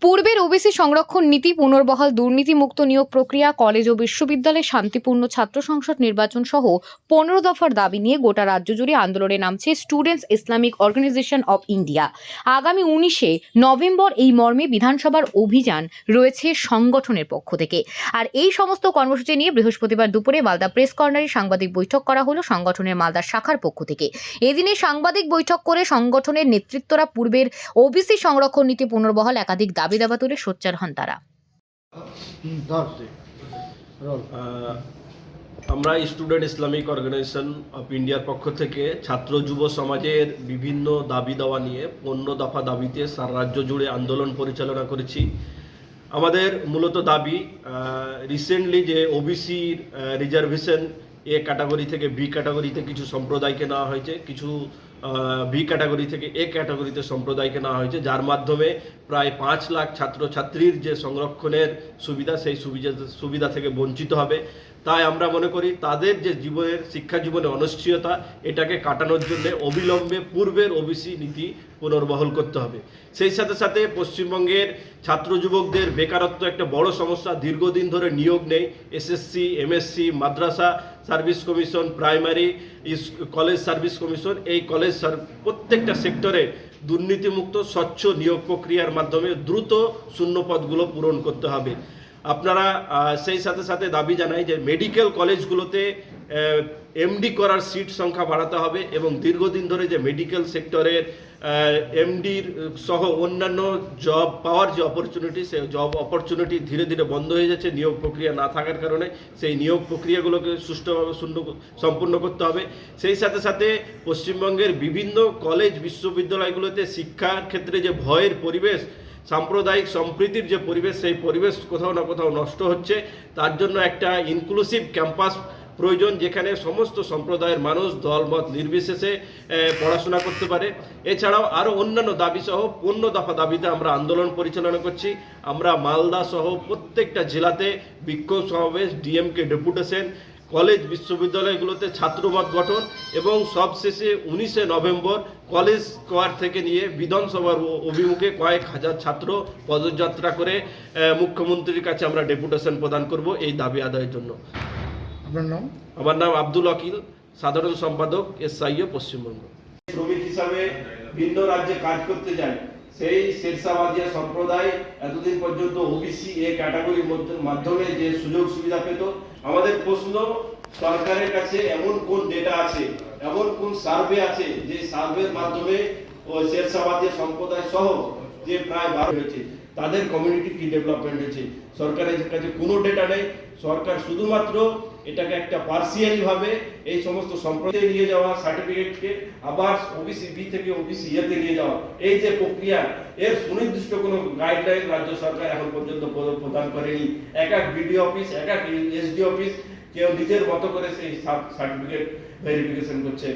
পূর্বের ওবিসি সংরক্ষণ নীতি পুনর্বহাল, দুর্নীতিমুক্ত নিয়োগ প্রক্রিয়া, কলেজ ও বিশ্ববিদ্যালয়ে শান্তিপূর্ণ ছাত্র সংসদ নির্বাচন সহ 15 দফার দাবি নিয়ে গোটা রাজ্য জুড়ে আন্দোলনে নামছে Students Islamic Organisation of India. আগামী 19শে নভেম্বর এই মর্মে বিধানসভার অভিযান রয়েছে সংগঠনের পক্ষ থেকে। আর এই সমস্ত কর্মসূচি নিয়ে বৃহস্পতিবার দুপুরে মালদা প্রেস কর্নারে সাংবাদিক বৈঠক করা হলো সংগঠনের মালদা শাখার পক্ষ থেকে। এদিনে সাংবাদিক বৈঠক করে সংগঠনের নেতৃত্বরা পূর্বের ওবিসি সংরক্ষণ নীতি পুনর্বহাল একাধিক দাবি দাবা তুলে সোচ্চার হন তারা। আমরা স্টুডেন্ট ইসলামিক অর্গানাইজেশন অফ ইন্ডিয়ার পক্ষ থেকে ছাত্র যুব সমাজের বিভিন্ন দাবি দাওয়া নিয়ে 15 দফা দাবিতে সারা রাজ্য জুড়ে আন্দোলন পরিচালনা করেছি। আমাদের মূলত দাবি, রিসেন্টলি যে ওবিসির রিজার্ভেশন এ ক্যাটাগরি থেকে বি ক্যাটাগরিতে কিছু সম্প্রদায়কে নেওয়া হয়েছে, কিছু বি ক্যাটাগরি থেকে এ ক্যাটাগরিতে সম্প্রদায়কে নেওয়া হয়েছে, যার মাধ্যমে প্রায় 5 লাখ ছাত্রছাত্রীর যে সংরক্ষণের সুবিধা, সেই সুবিধা থেকে বঞ্চিত হবে। তাই আমরা মনে করি তাদের যে জীবনের শিক্ষা জীবনে অনিশ্চয়তা, এটাকে কাটানোর জন্য অবিলম্বে পূর্বের ওবিসি নীতি পুনর্বহাল করতে হবে। সেই সাথে সাথে পশ্চিমবঙ্গের ছাত্র যুবকদের বেকারত্ব একটা বড় সমস্যা। দীর্ঘদিন ধরে নিয়োগ নেই। SSC, MSC, madrasa service commission, primary college service commission, এই কলেজ প্রত্যেকটা সেক্টরে দুর্নীতিমুক্ত স্বচ্ছ নিয়োগ প্রক্রিয়ার মাধ্যমে দ্রুত শূন্যপদগুলো পূরণ করতে হবে। আপনারা সেই সাথে সাথে দাবি জানাই যে মেডিকেল কলেজগুলোতে এমডি করার সিট সংখ্যা বাড়াতে হবে এবং দীর্ঘদিন ধরে যে মেডিকেল সেক্টরের এমডির সহ অন্যান্য জব পাওয়ার যে অপরচুনিটি, সেই জব অপরচুনিটি ধীরে ধীরে বন্ধ হয়ে যাচ্ছে নিয়োগ প্রক্রিয়া না থাকার কারণে। সেই নিয়োগ প্রক্রিয়াগুলোকে সুষ্ঠুভাবে সম্পূর্ণ করতে হবে। সেই সাথে সাথে পশ্চিমবঙ্গের বিভিন্ন কলেজ বিশ্ববিদ্যালয়গুলোতে শিক্ষার ক্ষেত্রে যে ভয়ের পরিবেশ, সাম্প্রদায়িক সম্প্রীতির যে পরিবেশ, সেই পরিবেশ কোথাও না কোথাও নষ্ট হচ্ছে। তার জন্য একটা ইনক্লুসিভ ক্যাম্পাস প্রয়োজন, যেখানে সমস্ত সম্প্রদায়ের মানুষ দলমত নির্বিশেষে পড়াশোনা করতে পারে। এছাড়াও আরও অন্যান্য দাবি সহ 15 দফা দাবিতে আমরা আন্দোলন পরিচালনা করছি। আমরা মালদা সহ প্রত্যেকটা জেলাতে বিক্ষোভ সমাবেশ, ডিএমকে ডেপুটেশন, কলেজ বিশ্ববিদ্যালয়গুলোতে ছাত্রমত গঠন এবং সবশেষে 19শে নভেম্বর কলেজ স্কোয়ার থেকে নিয়ে বিধানসভার অভিমুখে কয়েক হাজার ছাত্র পদযাত্রা করে মুখ্যমন্ত্রীর কাছে আমরা ডেপুটেশন প্রদান করব এই দাবি আদায়ের জন্য। আপনার নাম? আমার নাম আব্দুল ওয়াকিল, সাধারণ সম্পাদক এসআইও পশ্চিমবঙ্গ। শ্রমিক হিসাবে ভিন্ন রাজ্যে কাজ করতে যায় সেই শেরশাবাদিয়া সম্প্রদায় এতদিন পর্যন্ত ওবিসি এ ক্যাটাগরির মাধ্যমে যে সুযোগ সুবিধা পেত। আমাদের প্রশ্ন, সরকারের কাছে এমন কোন ডেটা আছে, এমন কোন সার্ভে আছে যে সার্ভের মাধ্যমে ওই শেরশাবাদিয়া সম্প্রদায় সহ যে প্রায় 12 হয়েছে তাদের কমিউনিটি কি ডেভেলপমেন্ট হয়েছে? সরকারের কাছে কোনো ডেটা নেই। সরকার শুধুমাত্র এটাকে একটা পার্সিয়ালি ভাবে এই সমস্ত সম্প্রদায় নিয়ে যাওয়া, সার্টিফিকেটকে আবার ওবিসি বি থেকে ওবিসি এতে নিয়ে যাওয়া, এই যে প্রক্রিয়া, এর সুনির্দিষ্ট কোনো গাইডলাইন রাজ্য সরকার এখন পর্যন্ত প্রদান করেনি। এক এক বিডিও অফিস, এক এক এসডি অফিস কেউ নিজের মতো করে সেই সার্টিফিকেট ভেরিফিকেশন করছে।